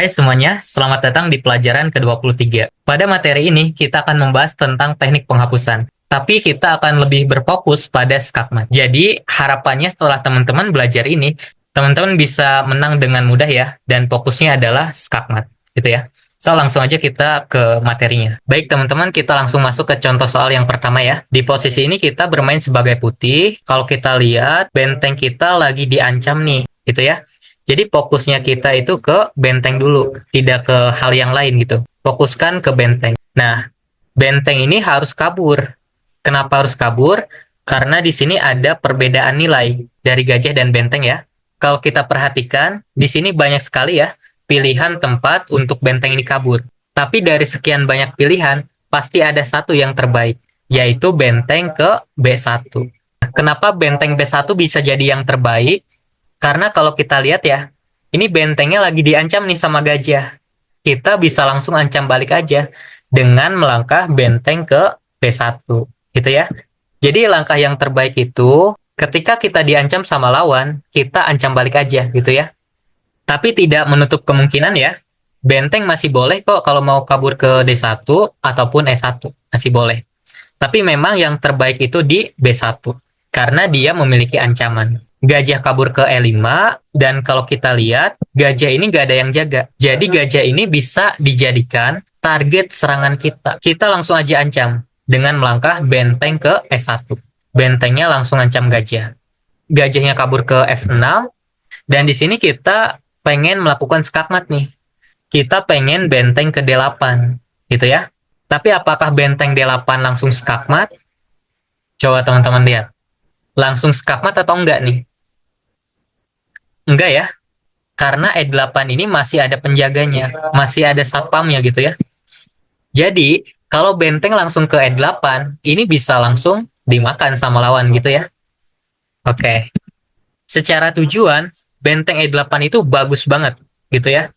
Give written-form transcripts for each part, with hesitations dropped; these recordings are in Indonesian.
Hai semuanya, selamat datang di pelajaran ke-23. Pada materi ini, kita akan membahas tentang teknik penghapusan. Tapi kita akan lebih berfokus pada skakmat. Jadi, harapannya setelah teman-teman belajar ini, teman-teman bisa menang dengan mudah ya, dan fokusnya adalah skakmat, gitu ya. So, langsung aja kita ke materinya. Baik teman-teman, kita langsung masuk ke contoh soal yang pertama ya. Di posisi ini kita bermain sebagai putih. Kalau kita lihat, benteng kita lagi diancam nih, gitu ya. Jadi fokusnya kita itu ke benteng dulu, tidak ke hal yang lain gitu. Fokuskan ke benteng. Nah, benteng ini harus kabur. Kenapa harus kabur? Karena di sini ada perbedaan nilai dari gajah dan benteng ya. Kalau kita perhatikan, di sini banyak sekali ya pilihan tempat untuk benteng ini kabur. Tapi dari sekian banyak pilihan, pasti ada satu yang terbaik, yaitu benteng ke B1. Kenapa benteng B1 bisa jadi yang terbaik? Karena kalau kita lihat ya, ini bentengnya lagi diancam nih sama gajah. Kita bisa langsung ancam balik aja dengan melangkah benteng ke B1, gitu ya. Jadi langkah yang terbaik itu ketika kita diancam sama lawan, kita ancam balik aja gitu ya. Tapi tidak menutup kemungkinan ya, benteng masih boleh kok kalau mau kabur ke D1 ataupun E1, masih boleh. Tapi memang yang terbaik itu di B1, karena dia memiliki ancaman. Gajah kabur ke E5, dan kalau kita lihat, gajah ini nggak ada yang jaga. Jadi gajah ini bisa dijadikan target serangan kita. Kita langsung aja ancam dengan melangkah benteng ke E1. Bentengnya langsung ancam gajah. Gajahnya kabur ke F6, dan di sini kita pengen melakukan skakmat nih. Kita pengen benteng ke D8, gitu ya. Tapi apakah benteng D8 langsung skakmat? Coba teman-teman lihat. Langsung skakmat atau enggak nih? Enggak ya. Karena E8 ini masih ada penjaganya. Masih ada satpamnya gitu ya. Jadi, kalau benteng langsung ke E8, ini bisa langsung dimakan sama lawan gitu ya. Oke. Secara tujuan, benteng E8 itu bagus banget gitu ya.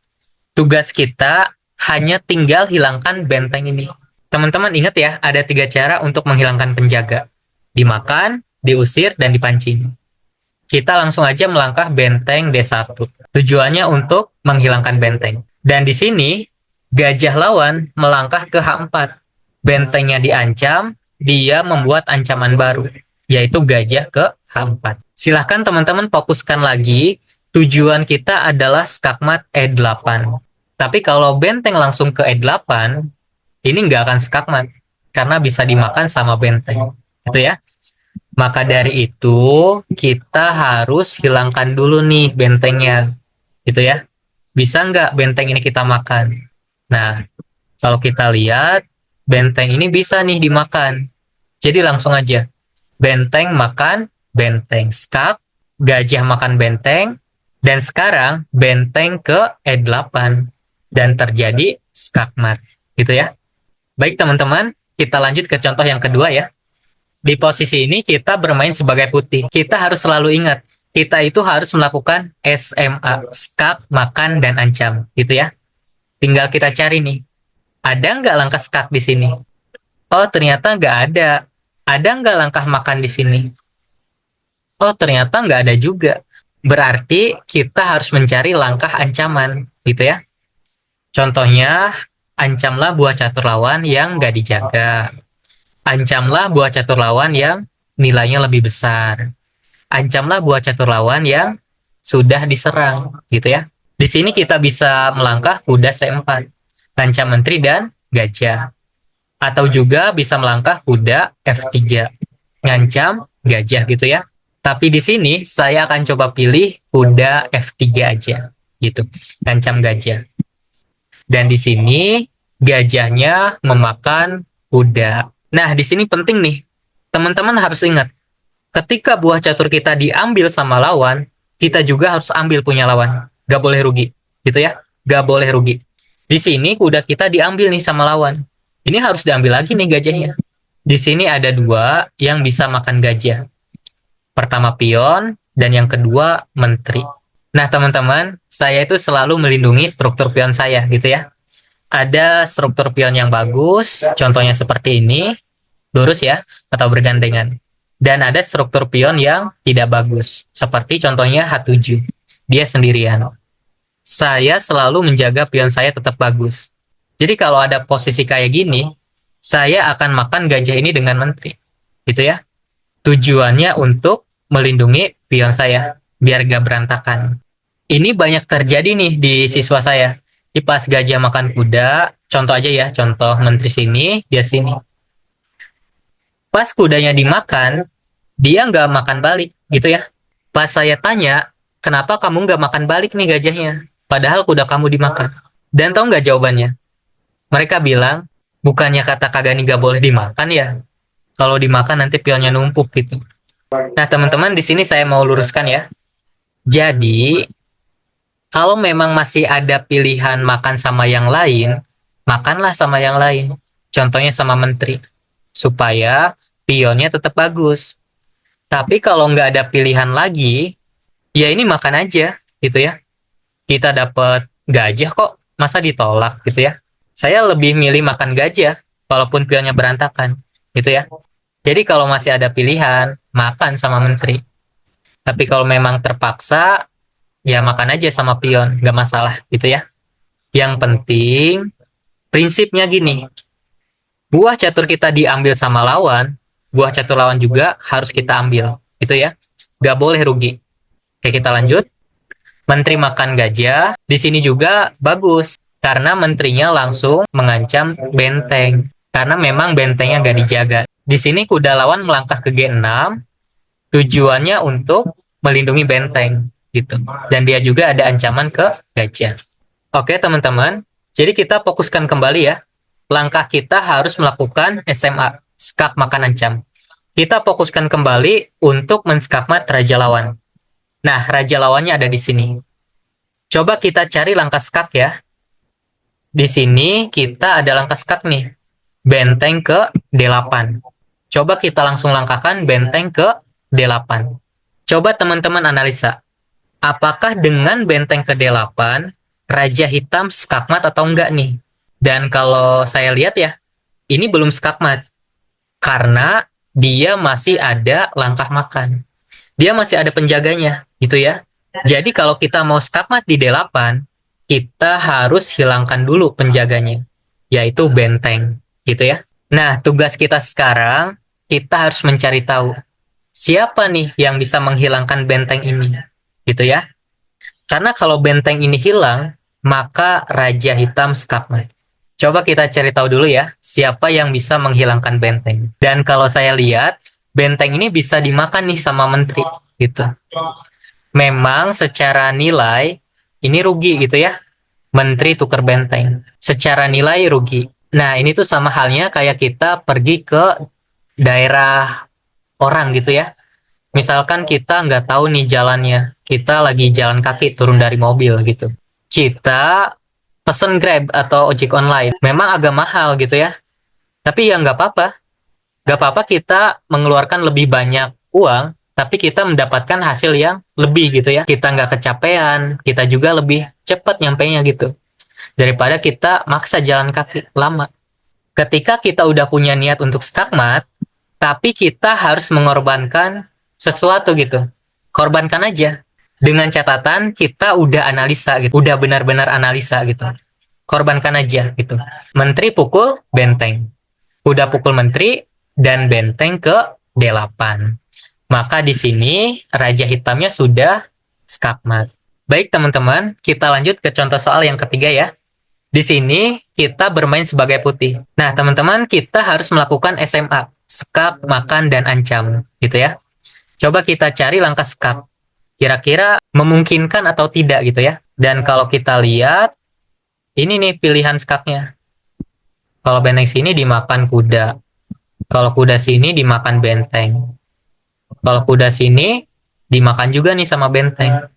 Tugas kita hanya tinggal hilangkan benteng ini. Teman-teman ingat ya, ada 3 cara untuk menghilangkan penjaga. Dimakan, diusir, dan dipancing. Kita langsung aja melangkah benteng D1. Tujuannya untuk menghilangkan benteng. Dan di sini, gajah lawan melangkah ke H4. Bentengnya diancam, dia membuat ancaman baru, yaitu gajah ke H4. Silahkan teman-teman fokuskan lagi, tujuan kita adalah skakmat E8. Tapi kalau benteng langsung ke E8, ini nggak akan skakmat, karena bisa dimakan sama benteng. Gitu ya. Maka dari itu, kita harus hilangkan dulu nih bentengnya. Gitu ya. Bisa nggak benteng ini kita makan? Nah, kalau kita lihat, benteng ini bisa nih dimakan. Jadi langsung aja. Benteng makan benteng. Skak, gajah makan benteng. Dan sekarang benteng ke E8. Dan terjadi skakmat. Gitu ya. Baik teman-teman, kita lanjut ke contoh yang kedua ya. Di posisi ini kita bermain sebagai putih. Kita harus selalu ingat, kita itu harus melakukan SMA, skak, makan, dan ancam, gitu ya. Tinggal kita cari nih, ada nggak langkah skak di sini? Oh, ternyata nggak ada. Ada nggak langkah makan di sini? Oh, ternyata nggak ada juga. Berarti kita harus mencari langkah ancaman, gitu ya. Contohnya, ancamlah buah catur lawan yang nggak dijaga. Ancamlah buah catur lawan yang nilainya lebih besar. Ancamlah buah catur lawan yang sudah diserang, gitu ya. Di sini kita bisa melangkah kuda C4, ancam menteri dan gajah. Atau juga bisa melangkah kuda F3, ngancam gajah gitu ya. Tapi di sini saya akan coba pilih kuda F3 aja, gitu. Ngancam gajah. Dan di sini gajahnya memakan kuda. Nah, di sini penting nih. Teman-teman harus ingat, ketika buah catur kita diambil sama lawan, kita juga harus ambil punya lawan. Gak boleh rugi. Gitu ya. Gak boleh rugi. Di sini kuda kita diambil nih sama lawan. Ini harus diambil lagi nih gajahnya. Di sini ada 2 yang bisa makan gajah. Pertama pion, dan yang kedua menteri. Nah, teman-teman, saya itu selalu melindungi struktur pion saya gitu ya. Ada struktur pion yang bagus, contohnya seperti ini, lurus ya, atau bergandengan. Dan ada struktur pion yang tidak bagus, seperti contohnya H7, dia sendirian. Saya selalu menjaga pion saya tetap bagus. Jadi kalau ada posisi kayak gini, saya akan makan gajah ini dengan menteri. Gitu ya. Tujuannya untuk melindungi pion saya, biar gak berantakan. Ini banyak terjadi nih di siswa saya. Di pas gajah makan kuda, contoh aja ya, contoh menteri sini, dia sini. Pas kudanya dimakan, dia nggak makan balik, gitu ya. Pas saya tanya, kenapa kamu nggak makan balik nih gajahnya? Padahal kuda kamu dimakan. Dan tahu nggak jawabannya? Mereka bilang, bukannya kata Kagani nggak boleh dimakan ya? Kalau dimakan nanti pionnya numpuk gitu. Nah teman-teman, di sini saya mau luruskan ya. Jadi, kalau memang masih ada pilihan makan sama yang lain, makanlah sama yang lain. Contohnya sama menteri. Supaya pionnya tetap bagus. Tapi kalau nggak ada pilihan lagi, ya ini makan aja gitu ya. Kita dapat gajah kok, masa ditolak gitu ya. Saya lebih milih makan gajah, walaupun pionnya berantakan gitu ya. Jadi kalau masih ada pilihan, makan sama menteri. Tapi kalau memang terpaksa, ya makan aja sama pion, nggak masalah gitu ya. Yang penting, prinsipnya gini, buah catur kita diambil sama lawan, buah catur lawan juga harus kita ambil, gitu ya. Nggak boleh rugi. Oke, kita lanjut. Menteri makan gajah, di sini juga bagus, karena menterinya langsung mengancam benteng. Karena memang bentengnya nggak dijaga. Di sini kuda lawan melangkah ke G6, tujuannya untuk melindungi benteng, gitu. Dan dia juga ada ancaman ke gajah. Oke, teman-teman. Jadi kita fokuskan kembali ya. Langkah kita harus melakukan SMA, skak makan ancam. Kita fokuskan kembali untuk menskakmat raja lawan. Nah, raja lawannya ada di sini. Coba kita cari langkah skak ya. Di sini kita ada langkah skak nih. Benteng ke D8. Coba kita langsung langkahkan benteng ke D8. Coba teman-teman analisa. Apakah dengan benteng ke D8, Raja Hitam skakmat atau enggak nih? Dan kalau saya lihat ya, ini belum skakmat. Karena dia masih ada langkah makan. Dia masih ada penjaganya, gitu ya. Jadi kalau kita mau skakmat di D8, kita harus hilangkan dulu penjaganya, yaitu benteng, gitu ya. Nah, tugas kita sekarang, kita harus mencari tahu siapa nih yang bisa menghilangkan benteng ini, gitu ya. Karena kalau benteng ini hilang, maka Raja Hitam skakmat. Coba kita cari tahu dulu ya, siapa yang bisa menghilangkan benteng. Dan kalau saya lihat, benteng ini bisa dimakan nih sama menteri, gitu. Memang secara nilai, ini rugi gitu ya. Menteri tukar benteng. Secara nilai rugi. Nah, ini tuh sama halnya kayak kita pergi ke daerah orang gitu ya. Misalkan kita nggak tahu nih jalannya. Kita lagi jalan kaki turun dari mobil gitu. Kita pesen Grab atau ojek online. Memang agak mahal gitu ya. Tapi ya nggak apa-apa. Nggak apa-apa kita mengeluarkan lebih banyak uang, tapi kita mendapatkan hasil yang lebih gitu ya. Kita nggak kecapean, kita juga lebih cepat nyampainya gitu. Daripada kita maksa jalan kaki lama. Ketika kita udah punya niat untuk skakmat, tapi kita harus mengorbankan sesuatu gitu. Korbankan aja. Dengan catatan kita udah analisa gitu. Udah benar-benar analisa gitu. Korbankan aja gitu. Menteri pukul benteng. Udah pukul menteri dan benteng ke D8. Maka di sini Raja Hitamnya sudah skakmat. Baik teman-teman, kita lanjut ke contoh soal yang ketiga ya. Di sini kita bermain sebagai putih. Nah teman-teman, kita harus melakukan SMA. Skak, makan, dan ancam. Gitu ya. Coba kita cari langkah skak. Kira-kira memungkinkan atau tidak gitu ya. Dan kalau kita lihat, ini nih pilihan skaknya. Kalau benteng sini dimakan kuda. Kalau kuda sini dimakan benteng. Kalau kuda sini dimakan juga nih sama benteng.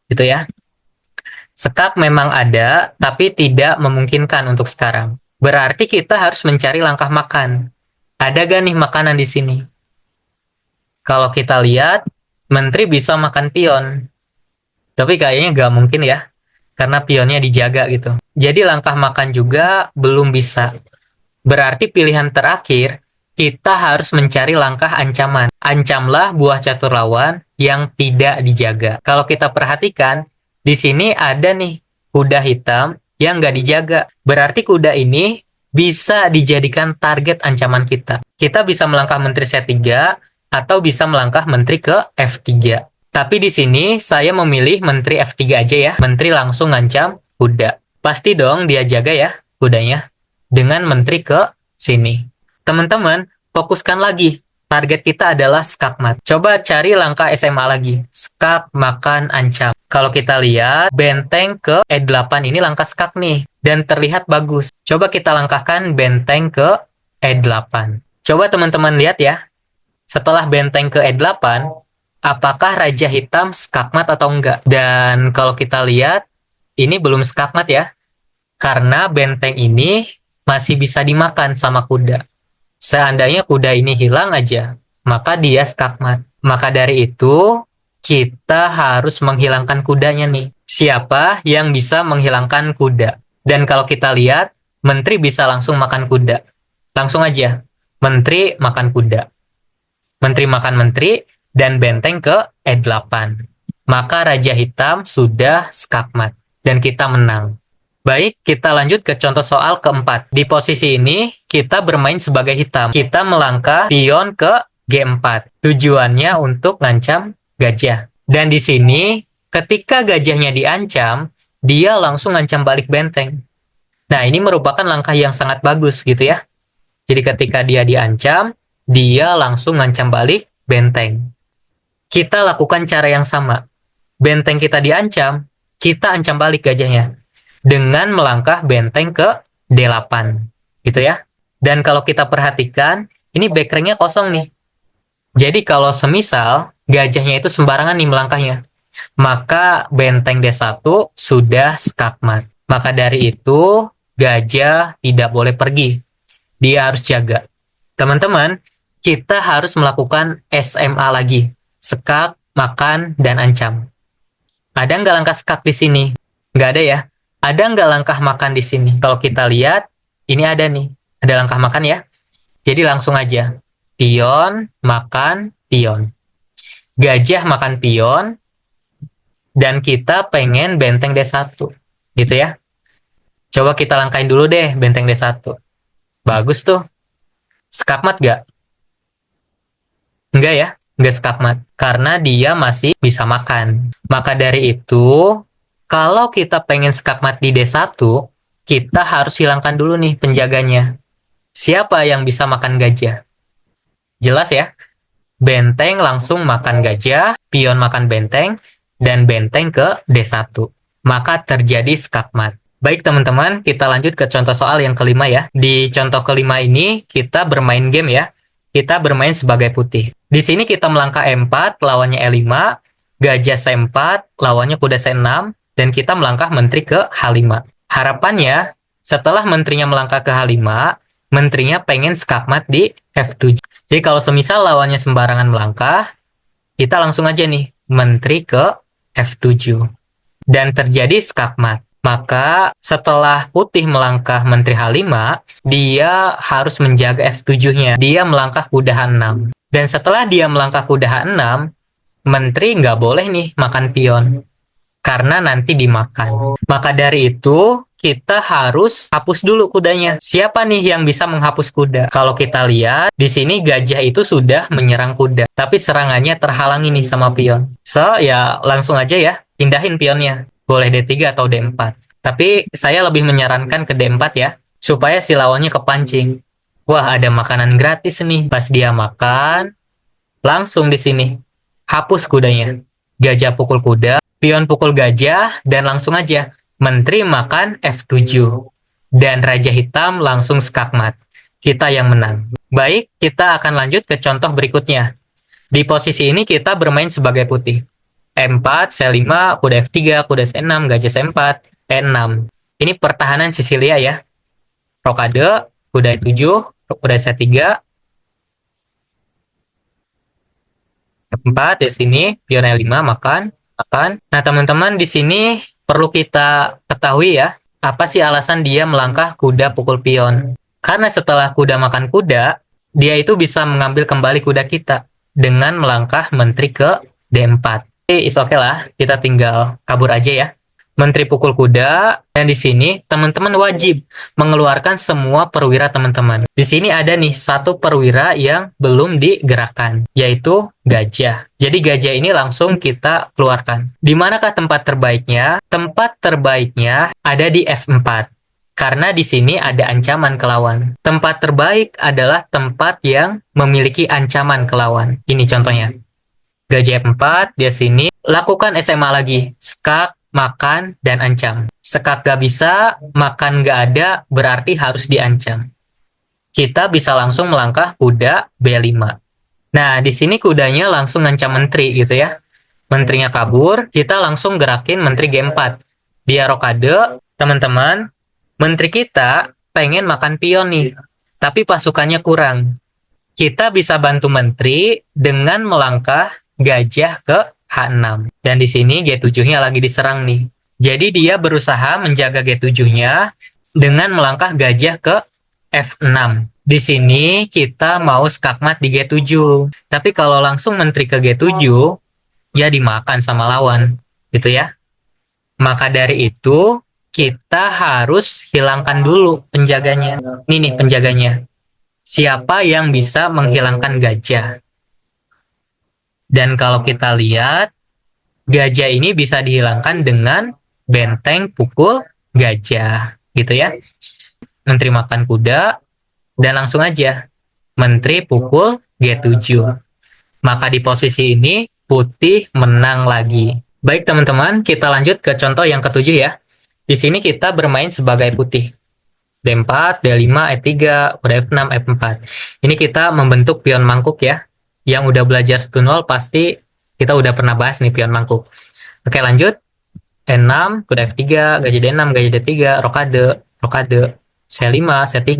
Gitu ya. Skak memang ada, tapi tidak memungkinkan untuk sekarang. Berarti kita harus mencari langkah makan. Ada gak nih makanan di sini? Kalau kita lihat, menteri bisa makan pion. Tapi kayaknya gak mungkin ya. Karena pionnya dijaga gitu. Jadi langkah makan juga belum bisa. Berarti pilihan terakhir, kita harus mencari langkah ancaman. Ancamlah buah catur lawan yang tidak dijaga. Kalau kita perhatikan, di sini ada nih kuda hitam yang nggak dijaga. Berarti kuda ini bisa dijadikan target ancaman kita. Kita bisa melangkah menteri C3 atau bisa melangkah menteri ke F3. Tapi di sini saya memilih menteri F3 aja ya. Menteri langsung ngancam kuda. Pasti dong dia jaga ya kudanya dengan menteri ke sini. Teman-teman, fokuskan lagi. Target kita adalah skakmat. Coba cari langkah SMA lagi. Skak, makan, ancam. Kalau kita lihat, benteng ke E8 ini langkah skak nih. Dan terlihat bagus. Coba kita langkahkan benteng ke E8. Coba teman-teman lihat ya. Setelah benteng ke E8, apakah Raja Hitam skakmat atau enggak? Dan kalau kita lihat, ini belum skakmat ya. Karena benteng ini masih bisa dimakan sama kuda. Seandainya kuda ini hilang aja, maka dia skakmat. Maka dari itu, kita harus menghilangkan kudanya nih. Siapa yang bisa menghilangkan kuda? Dan kalau kita lihat, menteri bisa langsung makan kuda. Langsung aja, menteri makan kuda. Menteri makan menteri, dan benteng ke E8. Maka Raja Hitam sudah skakmat. Dan kita menang. Baik, kita lanjut ke contoh soal keempat. Di posisi ini, kita bermain sebagai hitam. Kita melangkah pion ke G4. Tujuannya untuk ngancam gajah. Dan di sini, ketika gajahnya diancam, dia langsung ngancam balik benteng. Nah, ini merupakan langkah yang sangat bagus gitu ya. Jadi ketika dia diancam, dia langsung ngancam balik benteng. Kita lakukan cara yang sama. Benteng kita diancam, kita ancam balik gajahnya dengan melangkah benteng ke D8 gitu ya. Dan kalau kita perhatikan, ini backrank-nya kosong nih. Jadi kalau semisal gajahnya itu sembarangan nih melangkahnya, maka benteng D1 sudah skakmat. Maka dari itu, gajah tidak boleh pergi. Dia harus jaga. Teman-teman, kita harus melakukan SMA lagi. Skak, makan, dan ancam. Ada nggak langkah skak di sini? Nggak ada ya. Ada nggak langkah makan di sini? Kalau kita lihat, ini ada nih. Ada langkah makan ya. Jadi langsung aja. Pion, makan, pion. Gajah makan pion. Dan kita pengen benteng D1. Gitu ya. Coba kita langkahin dulu deh benteng D1. Bagus tuh. Skakmat nggak? Enggak ya. Nggak skakmat. Karena dia masih bisa makan. Maka dari itu, kalau kita pengen skakmat di D1, kita harus hilangkan dulu nih penjaganya. Siapa yang bisa makan gajah? Jelas ya? Benteng langsung makan gajah, pion makan benteng, dan benteng ke D1. Maka terjadi skakmat. Baik teman-teman, kita lanjut ke contoh soal yang kelima ya. Di contoh kelima ini, kita bermain game ya. Kita bermain sebagai putih. Di sini kita melangkah E4, lawannya E5, gajah C4, lawannya kuda C6, dan kita melangkah menteri ke H5. Harapannya, setelah menterinya melangkah ke H5, menterinya pengen skakmat di F7. Jadi kalau semisal lawannya sembarangan melangkah, kita langsung aja nih, menteri ke F7. Dan terjadi skakmat. Maka setelah putih melangkah menteri H5, dia harus menjaga F7-nya. Dia melangkah kuda H6. Dan setelah dia melangkah kuda H6, menteri nggak boleh nih makan pion. Karena nanti dimakan. Maka dari itu, kita harus hapus dulu kudanya. Siapa nih yang bisa menghapus kuda? Kalau kita lihat, di sini gajah itu sudah menyerang kuda. Tapi serangannya terhalangi nih sama pion. So, ya langsung aja ya, pindahin pionnya. Boleh D3 atau D4. Tapi saya lebih menyarankan ke D4 ya, supaya si lawannya kepancing. Wah, ada makanan gratis nih. Pas dia makan, langsung di sini. Hapus kudanya. Gajah pukul kuda. Pion pukul gajah, dan langsung aja, menteri makan F7. Dan Raja Hitam langsung skakmat. Kita yang menang. Baik, kita akan lanjut ke contoh berikutnya. Di posisi ini kita bermain sebagai putih. E4, C5, kuda F3, kuda C6, gajah C4, E6. Ini pertahanan Sisilia ya. Rokade, kuda E7, kuda C3, F4 di sini, pion E5 makan. Nah, teman-teman di sini perlu kita ketahui ya, apa sih alasan dia melangkah kuda pukul pion? Karena setelah kuda makan kuda, dia itu bisa mengambil kembali kuda kita dengan melangkah menteri ke D4. Is oke lah, kita tinggal kabur aja ya. Menteri pukul kuda, dan di sini teman-teman wajib mengeluarkan semua perwira teman-teman. Di sini ada nih satu perwira yang belum digerakkan, yaitu gajah. Jadi gajah ini langsung kita keluarkan. Di manakah tempat terbaiknya? Tempat terbaiknya ada di F4. Karena di sini ada ancaman ke lawan. Tempat terbaik adalah tempat yang memiliki ancaman ke lawan. Ini contohnya. Gajah F4, di sini lakukan SMA lagi. Skak, makan, dan ancam. Skak gak bisa, makan gak ada, berarti harus diancam. Kita bisa langsung melangkah kuda B5. Nah, di sini kudanya langsung ngancam menteri gitu ya. Menterinya kabur, kita langsung gerakin menteri G4. Dia rokade, teman-teman, menteri kita pengen makan pion nih, tapi pasukannya kurang. Kita bisa bantu menteri dengan melangkah gajah ke H6. Dan di sini G7-nya lagi diserang nih. Jadi dia berusaha menjaga G7-nya dengan melangkah gajah ke F6. Di sini kita mau skakmat di G7. Tapi kalau langsung menteri ke G7, ya dimakan sama lawan. Gitu ya. Maka dari itu, kita harus hilangkan dulu penjaganya. Ini nih penjaganya. Siapa yang bisa menghilangkan gajah? Dan kalau kita lihat, gajah ini bisa dihilangkan dengan benteng pukul gajah, gitu ya. Menteri makan kuda, dan langsung aja, menteri pukul G7. Maka di posisi ini, putih menang lagi. Baik teman-teman, kita lanjut ke contoh yang ketujuh ya. Di sini kita bermain sebagai putih. D4, D5, E3, udah F6, F4. Ini kita membentuk pion mangkuk ya. Yang udah belajar 1-0 pasti kita udah pernah bahas nih pion mangkuk. Oke lanjut. E6, kuda F3, gajah D6, gajah D3, rokade, rokade, C5, C3,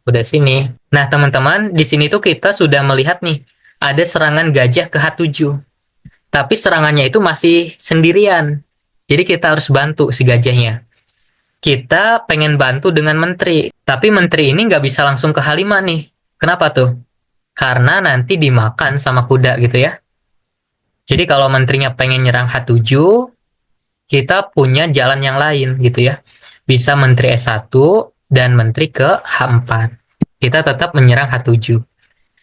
udah sini. Nah teman-teman, di sini tuh kita sudah melihat nih, ada serangan gajah ke H7. Tapi serangannya itu masih sendirian. Jadi kita harus bantu si gajahnya. Kita pengen bantu dengan menteri. Tapi menteri ini nggak bisa langsung ke H5 nih. Kenapa tuh? Karena nanti dimakan sama kuda gitu ya. Jadi kalau menterinya pengen nyerang H7, kita punya jalan yang lain gitu ya. Bisa menteri S1 dan menteri ke H4. Kita tetap menyerang H7.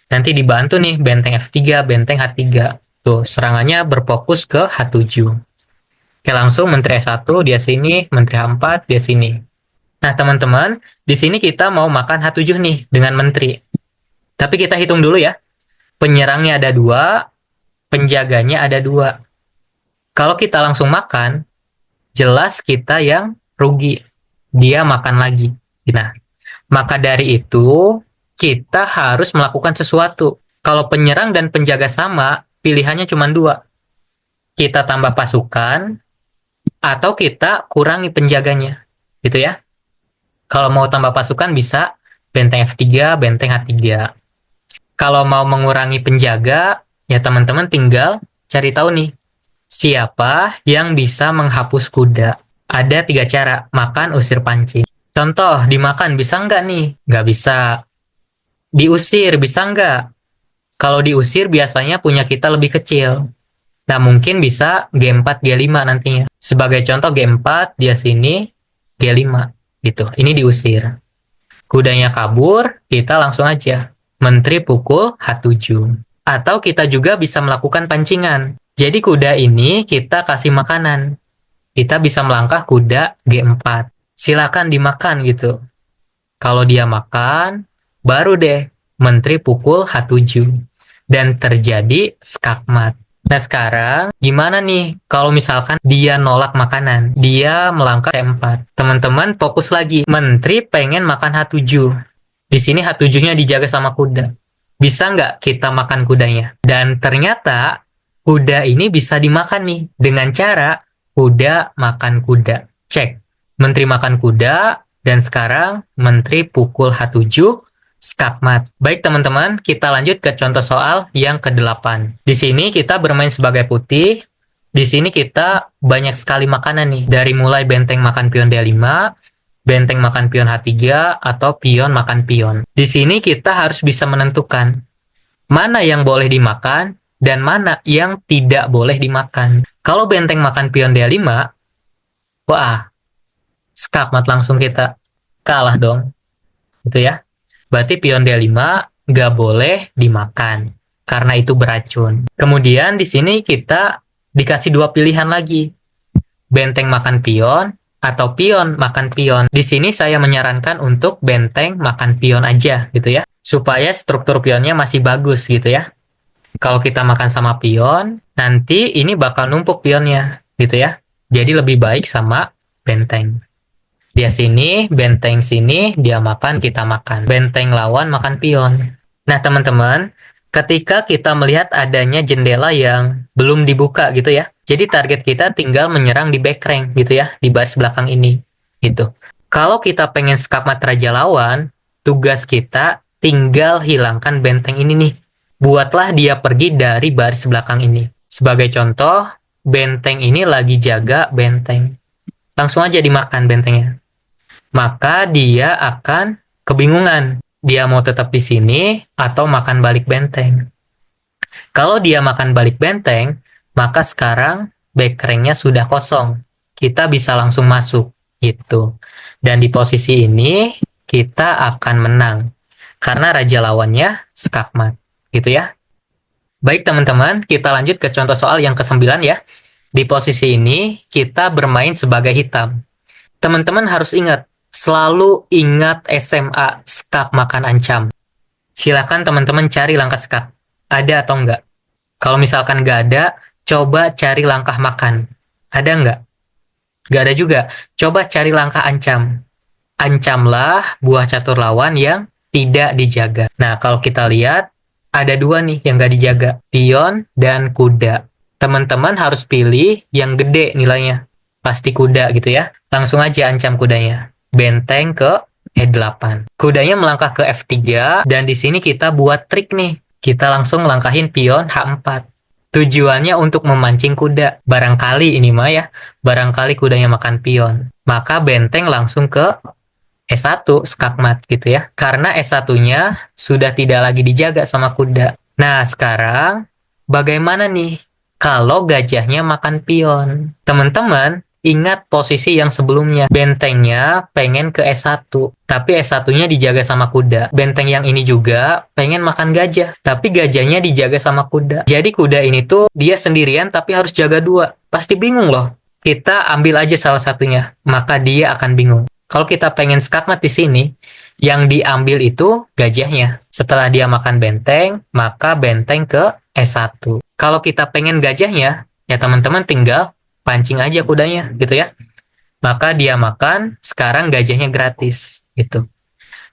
Nanti dibantu nih benteng F3, benteng H3. Tuh, serangannya berfokus ke H7. Oke, langsung menteri S1 dia sini, menteri H4 dia sini. Nah, teman-teman, di sini kita mau makan H7 nih dengan menteri. Tapi kita hitung dulu ya. Penyerangnya ada 2, penjaganya ada 2. Kalau kita langsung makan, jelas kita yang rugi. Dia makan lagi. Nah, maka dari itu, kita harus melakukan sesuatu. Kalau penyerang dan penjaga sama, pilihannya cuma 2. Kita tambah pasukan, atau kita kurangi penjaganya. Gitu ya. Kalau mau tambah pasukan bisa benteng F3, benteng H3. Kalau mau mengurangi penjaga, ya teman-teman tinggal cari tahu nih, siapa yang bisa menghapus kuda. Ada 3 cara, makan, usir, pancing. Contoh, dimakan bisa nggak nih? Nggak bisa. Diusir bisa nggak? Kalau diusir biasanya punya kita lebih kecil. Nah, mungkin bisa G4, G5 nantinya. Sebagai contoh G4, dia sini, G5. Gitu. Ini diusir. Kudanya kabur, kita langsung aja. Menteri pukul H7. Atau kita juga bisa melakukan pancingan. Jadi kuda ini kita kasih makanan. Kita bisa melangkah kuda G4. Silakan dimakan gitu. Kalau dia makan, baru deh menteri pukul H7. Dan terjadi skakmat. Nah sekarang gimana nih kalau misalkan dia nolak makanan, dia melangkah C4. Teman-teman fokus lagi, menteri pengen makan H7. Di sini H7-nya dijaga sama kuda. Bisa nggak kita makan kudanya? Dan ternyata kuda ini bisa dimakan nih dengan cara kuda makan kuda. Cek, menteri makan kuda dan sekarang menteri pukul H7. Skakmat. Baik teman-teman, kita lanjut ke contoh soal yang ke-8. Di sini kita bermain sebagai putih. Di sini kita banyak sekali makanan nih. Dari mulai benteng makan pion D5, benteng makan pion H3, atau pion makan pion. Di sini kita harus bisa menentukan mana yang boleh dimakan dan mana yang tidak boleh dimakan. Kalau benteng makan pion D5, Wah, skakmat langsung kita kalah dong. Gitu ya. Berarti pion D5 nggak boleh dimakan karena itu beracun. Kemudian di sini kita dikasih dua pilihan lagi. Benteng makan pion atau pion makan pion. Di sini saya menyarankan untuk benteng makan pion aja gitu ya. Supaya struktur pionnya masih bagus gitu ya. Kalau kita makan sama pion, nanti ini bakal numpuk pionnya gitu ya. Jadi lebih baik sama benteng. Dia sini, benteng sini, dia makan, kita makan. Benteng lawan makan pion. Nah, teman-teman, ketika kita melihat adanya jendela yang belum dibuka gitu ya. Jadi target kita tinggal menyerang di back rank gitu ya, di baris belakang ini. Gitu. Kalau kita pengen skakmat raja lawan, tugas kita tinggal hilangkan benteng ini nih. Buatlah dia pergi dari baris belakang ini. Sebagai contoh, benteng ini lagi jaga benteng. Langsung aja dimakan bentengnya. Maka dia akan kebingungan. Dia mau tetap di sini atau makan balik benteng. Kalau dia makan balik benteng, maka sekarang backrank-nya sudah kosong. Kita bisa langsung masuk gitu. Dan di posisi ini kita akan menang karena raja lawannya skakmat gitu ya. Baik teman-teman, kita lanjut ke contoh soal yang ke-9 ya. Di posisi ini kita bermain sebagai hitam. Teman-teman harus ingat, selalu ingat SMA, skak makan ancam. Silakan teman-teman cari langkah skak. Ada atau enggak? Kalau misalkan nggak ada, coba cari langkah makan. Ada enggak? Nggak ada juga. Coba cari langkah ancam. Ancamlah buah catur lawan yang tidak dijaga. Nah, kalau kita lihat, ada dua nih yang nggak dijaga. Pion dan kuda. Teman-teman harus pilih yang gede nilainya. Pasti kuda gitu ya. Langsung aja ancam kudanya. Benteng ke E8. Kudanya melangkah ke F3 dan di sini kita buat trik nih. Kita langsung langkahin pion H4. Tujuannya untuk memancing kuda. Barangkali ini mah ya, barangkali kudanya makan pion. Maka benteng langsung ke E1 skakmat gitu ya. Karena E1-nya sudah tidak lagi dijaga sama kuda. Nah, sekarang bagaimana nih kalau gajahnya makan pion? Teman-teman, ingat posisi yang sebelumnya. Bentengnya pengen ke S1, tapi S1-nya dijaga sama kuda. Benteng yang ini juga pengen makan gajah, tapi gajahnya dijaga sama kuda. Jadi kuda ini tuh dia sendirian tapi harus jaga dua. Pasti bingung loh. Kita ambil aja salah satunya, maka dia akan bingung. Kalau kita pengen skakmat di sini, yang diambil itu gajahnya. Setelah dia makan benteng, maka benteng ke S1. Kalau kita pengen gajahnya, ya teman-teman tinggal pancing aja kudanya gitu ya. Maka dia makan, sekarang gajahnya gratis gitu.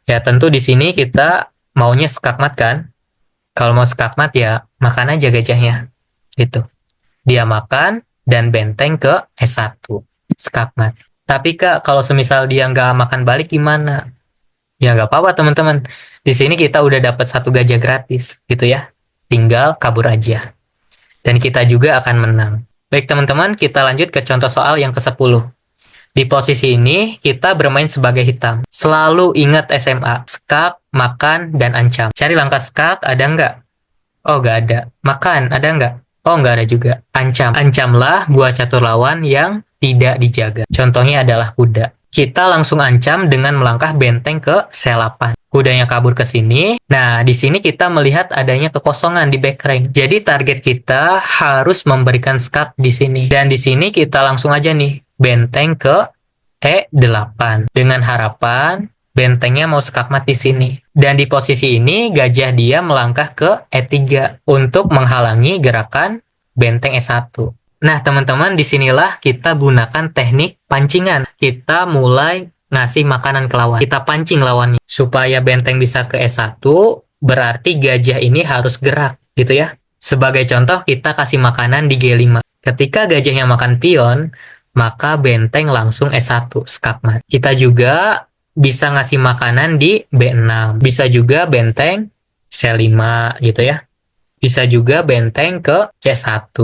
Ya tentu di sini kita maunya skakmat kan. Kalau mau skakmat ya makan aja gajahnya gitu. Dia makan dan benteng ke S1 skakmat. Tapi Kak, kalau semisal dia nggak makan balik gimana? Ya nggak apa-apa teman-teman. Di sini kita udah dapat satu gajah gratis gitu ya. Tinggal kabur aja. Dan kita juga akan menang. Baik teman-teman, kita lanjut ke contoh soal yang ke-10. Di posisi ini, kita bermain sebagai hitam. Selalu ingat SMA, skak, makan, dan ancam. Cari langkah skak, ada nggak? Oh, nggak ada. Makan, ada nggak? Oh, nggak ada juga. Ancam. Ancamlah buah catur lawan yang tidak dijaga. Contohnya adalah kuda. Kita langsung ancam dengan melangkah benteng ke C8. Kudanya kabur ke sini. Nah, di sini kita melihat adanya kekosongan di back rank. Jadi target kita harus memberikan skak di sini. Dan di sini kita langsung aja nih benteng ke E8 dengan harapan bentengnya mau skakmat di sini. Dan di posisi ini gajah dia melangkah ke E3 untuk menghalangi gerakan benteng E1. Nah, teman-teman, disinilah kita gunakan teknik pancingan. Kita mulai ngasih makanan ke lawan. Kita pancing lawannya. Supaya benteng bisa ke S1, berarti gajah ini harus gerak, gitu ya. Sebagai contoh, kita kasih makanan di G5. Ketika gajahnya makan pion, maka benteng langsung S1, skakmat. Kita juga bisa ngasih makanan di B6. Bisa juga benteng C5, gitu ya. Bisa juga benteng ke C1.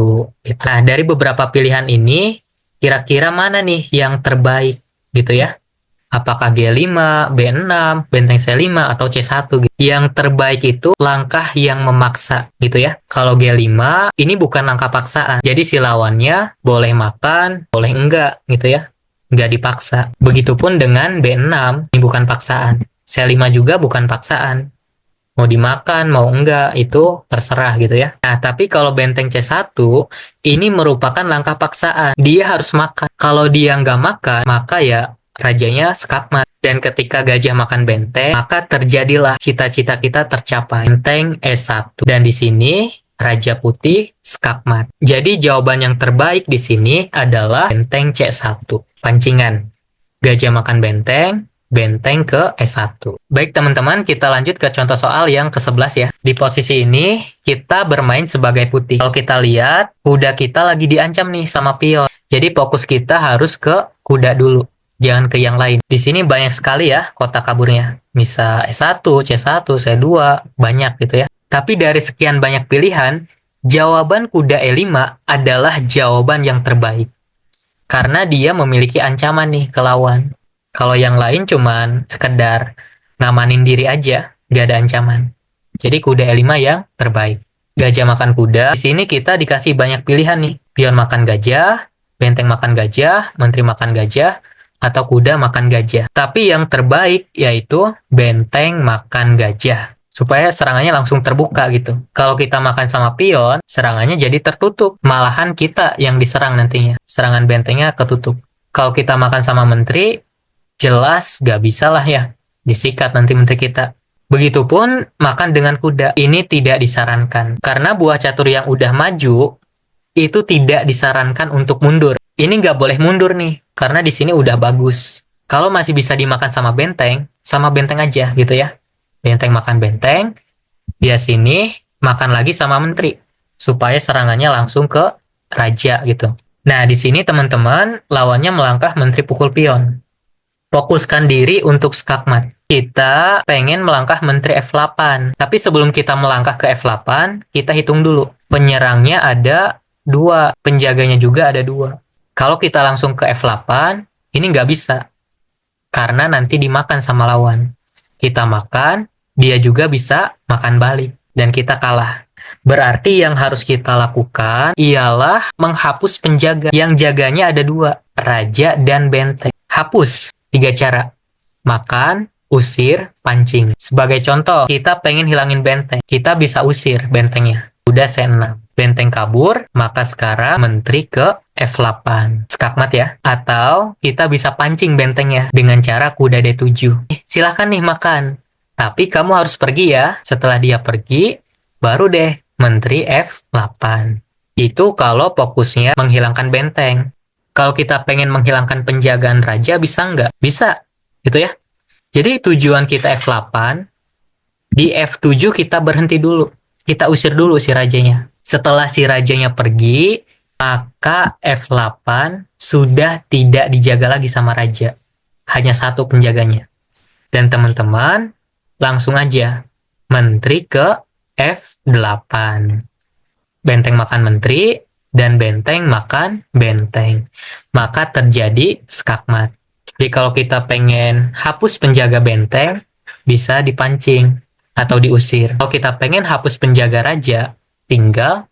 Nah, dari beberapa pilihan ini, kira-kira mana nih yang terbaik gitu ya? Apakah G5, B6, benteng C5, atau C1 gitu. Yang terbaik itu langkah yang memaksa gitu ya. Kalau G5, ini bukan langkah paksaan. Jadi si lawannya boleh makan, boleh enggak gitu ya. nggak dipaksa. Begitupun dengan B6, ini bukan paksaan. C5 juga bukan paksaan. Mau dimakan, mau enggak, itu terserah gitu ya. Nah, tapi kalau benteng C1, ini merupakan langkah paksaan. Dia harus makan. Kalau dia nggak makan, maka ya rajanya skakmat. Dan ketika gajah makan benteng, maka terjadilah cita-cita kita tercapai. Benteng E1. Dan di sini, Raja Putih skakmat. Jadi jawaban yang terbaik di sini adalah benteng C1. Pancingan. Gajah makan benteng, benteng ke S1. Baik teman-teman, kita lanjut ke contoh soal yang ke-11 ya. Di posisi ini, kita bermain sebagai putih. Kalau kita lihat, kuda kita lagi diancam nih sama pion. Jadi fokus kita harus ke kuda dulu, jangan ke yang lain. Di sini banyak sekali ya kotak kaburnya. Bisa S1, C1, C2, banyak gitu ya. Tapi dari sekian banyak pilihan, jawaban kuda E5 adalah jawaban yang terbaik. Karena dia memiliki ancaman nih ke lawan. Kalau yang lain cuman sekedar ngamanin diri aja, nggak ada ancaman. Jadi kuda E5 yang terbaik. Gajah makan kuda. Di sini kita dikasih banyak pilihan nih. Pion makan gajah, benteng makan gajah, menteri makan gajah, atau kuda makan gajah. Tapi yang terbaik yaitu benteng makan gajah. Supaya serangannya langsung terbuka gitu. Kalau kita makan sama pion, serangannya jadi tertutup. Malahan kita yang diserang nantinya. Serangan bentengnya ketutup. Kalau kita makan sama menteri, jelas gak bisa lah ya. Disikat nanti menteri kita. Begitupun makan dengan kuda. Ini tidak disarankan. Karena buah catur yang udah maju, itu tidak disarankan untuk mundur. Ini nggak boleh mundur nih. Karena di sini udah bagus. Kalau masih bisa dimakan sama benteng aja gitu ya. Benteng makan benteng, dia sini makan lagi sama menteri supaya serangannya langsung ke raja gitu. Nah, di sini teman-teman lawannya melangkah menteri pukul pion. Fokuskan diri untuk skakmat. Kita pengen melangkah menteri F8. Tapi sebelum kita melangkah ke F8, kita hitung dulu. Penyerangnya ada 2, penjaganya juga ada 2. Kalau kita langsung ke F8, ini nggak bisa. Karena nanti dimakan sama lawan. Kita makan, dia juga bisa makan balik. Dan kita kalah. Berarti yang harus kita lakukan ialah menghapus penjaga. Yang jaganya ada 2, raja dan benteng. Hapus 3 cara. Makan, usir, pancing. Sebagai contoh, kita pengen hilangin benteng. Kita bisa usir bentengnya. Udah C6. Benteng kabur, maka sekarang menteri ke F8. Skakmat ya. Atau kita bisa pancing bentengnya dengan cara kuda D7. Silahkan nih makan. Tapi kamu harus pergi ya. Setelah dia pergi, baru deh menteri F8. Itu kalau fokusnya menghilangkan benteng. Kalau kita pengen menghilangkan penjagaan raja, bisa nggak? Bisa. Gitu ya. Jadi tujuan kita F8, di F7 kita berhenti dulu. Kita usir dulu si rajanya. Setelah si rajanya pergi, maka F8 sudah tidak dijaga lagi sama raja. Hanya 1 penjaganya. Dan teman-teman, langsung aja menteri ke F8. Benteng makan menteri dan benteng makan benteng. Maka terjadi skakmat. Jadi kalau kita pengen hapus penjaga benteng, bisa dipancing atau diusir. Kalau kita pengen hapus penjaga raja, tinggal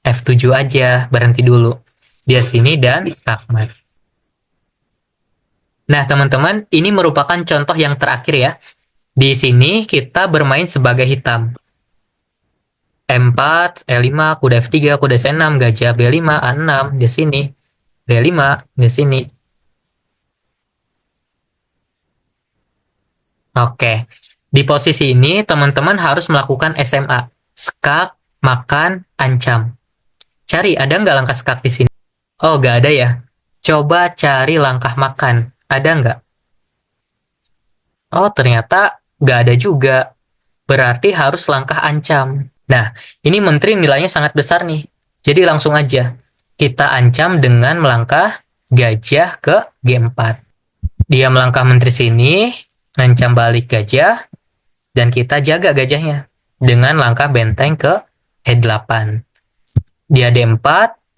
F7 aja, berhenti dulu. Dia sini dan skakmat. Nah teman-teman, ini merupakan contoh yang terakhir ya. Di sini kita bermain sebagai hitam. E4, E5, kuda F3, kuda C6, gajah B5, A6, di sini. B5, di sini. Oke. Di posisi ini, teman-teman harus melakukan SMA. Skak, makan, ancam. Cari, ada nggak langkah skak di sini? Oh, nggak ada ya. Coba cari langkah makan. Ada nggak? Oh, ternyata nggak ada juga. Berarti harus langkah ancam. Nah, ini menteri nilainya sangat besar nih. Jadi langsung aja. Kita ancam dengan melangkah gajah ke G4. Dia melangkah menteri sini, ngancam balik gajah, dan kita jaga gajahnya dengan langkah benteng ke E8. Dia D4,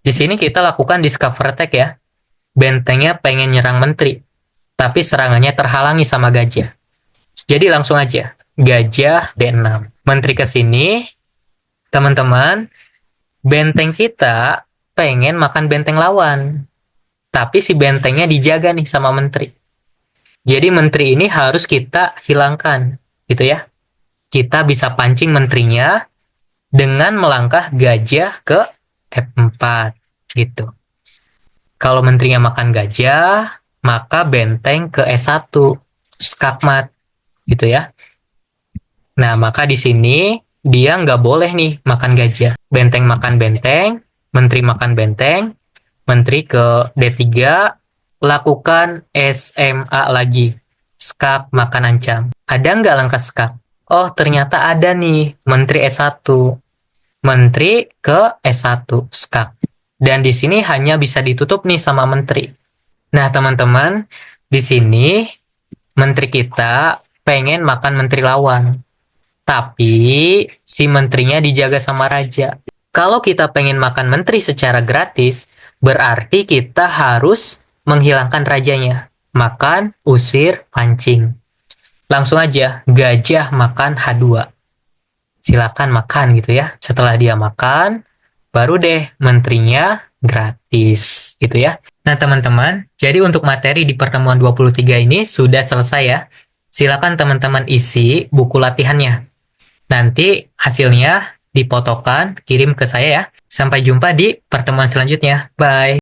di sini kita lakukan discover attack ya. Bentengnya pengen nyerang menteri, tapi serangannya terhalangi sama gajah. Jadi langsung aja, gajah D6. Menteri ke sini, teman-teman, benteng kita pengen makan benteng lawan. tapi si bentengnya dijaga nih sama menteri. Jadi menteri ini harus kita hilangkan, gitu ya. Kita bisa pancing menterinya dengan melangkah gajah ke F4, gitu. Kalau menterinya makan gajah, maka benteng ke E1, skakmat, gitu ya. Nah, maka di sini dia nggak boleh nih makan gajah. Benteng makan benteng, menteri makan benteng, menteri ke D3, lakukan SMA lagi. Skak makan ancam. Ada nggak langkah skak? Oh, ternyata ada nih, menteri E1. Menteri ke S1, skak. Dan di sini hanya bisa ditutup nih sama menteri. Nah, teman-teman, di sini menteri kita pengen makan menteri lawan. Tapi si menterinya dijaga sama raja. Kalau kita pengen makan menteri secara gratis, berarti kita harus menghilangkan rajanya. Makan, usir, pancing. Langsung aja, gajah makan H2. Silakan makan gitu ya. Setelah dia makan, baru deh menterinya gratis gitu ya. Nah teman-teman, jadi untuk materi di pertemuan 23 ini sudah selesai ya. Silakan teman-teman isi buku latihannya. Nanti hasilnya dipotokan, kirim ke saya ya. Sampai jumpa di pertemuan selanjutnya. Bye!